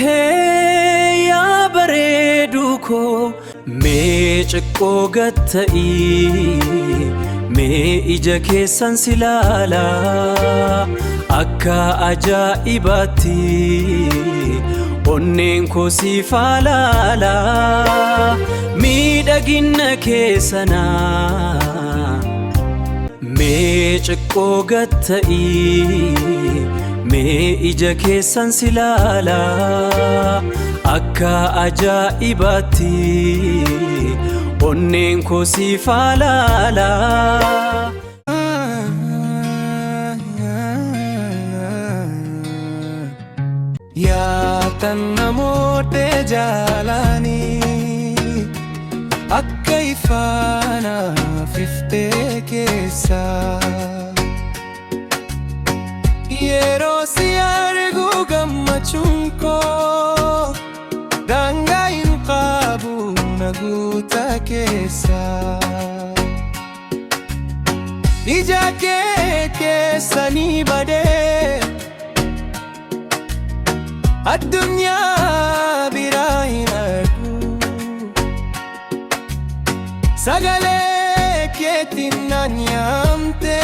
Hey ya bareedu ko mee ciqqoo gatta'i mee ija keessan silaala akka ajaa'ibaatti onneen koo si faalaala miidhagina keessana mee ciqqoo gatta'i mee ija keessan silaala akka ajaa'ibaatti onneen koo si faalaala. Yaa tan namoota jaalanii akka ifaana fiftee keessa yeroo si argu gammachuun koo daangaa hin qabu na guuta keessa ija kee keessa ni badee addunyaa biraa hin argu sagalee keetiin na nyaamte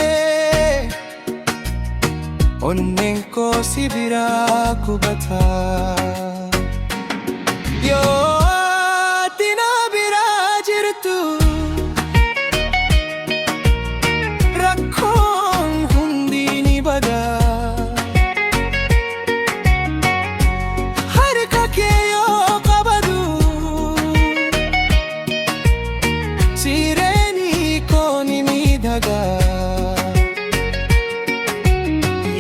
onneen koo si biraa qubata yoo ati na biraa jirtu rakkoon hundi ni bada.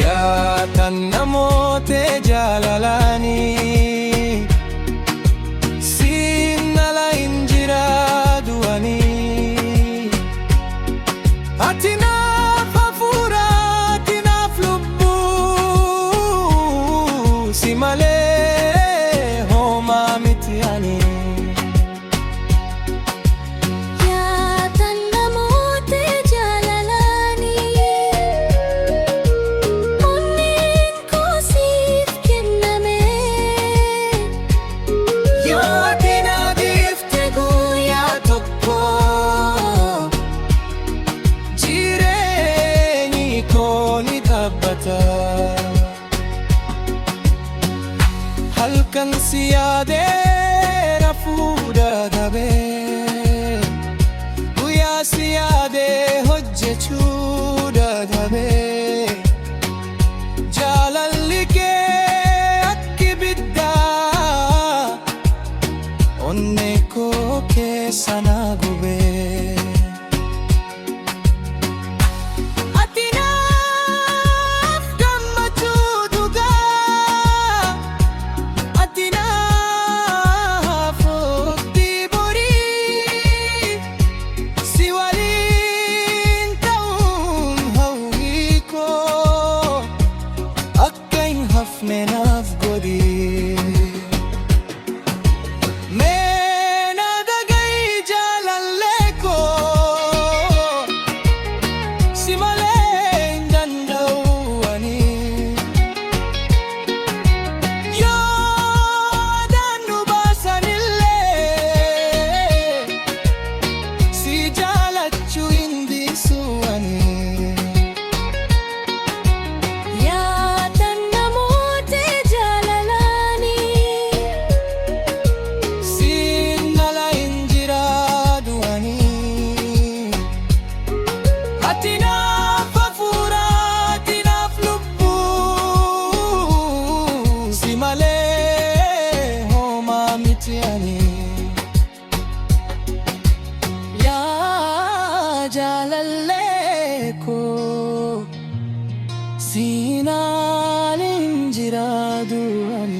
Yaa tan namoota jaalanii siin ala hin jiraadhuanii ati naaf hafuura ati naaf lubbuu si malee homaa miti ani. Halkan si yaadee na fuudha dhabee guyyaa si yaadee hojjechuu dadhabee jaalalli kee akka ibiddaa onnee koo keessa na gubee. Menaaf godhi meena dhaga'i jaalallee koo si malee hin danda'u ani yoo daannu baasanillee si jaalachuu hin dhiisu ani. Yaa jaalallee koo siin ala hin jiraadhu ani.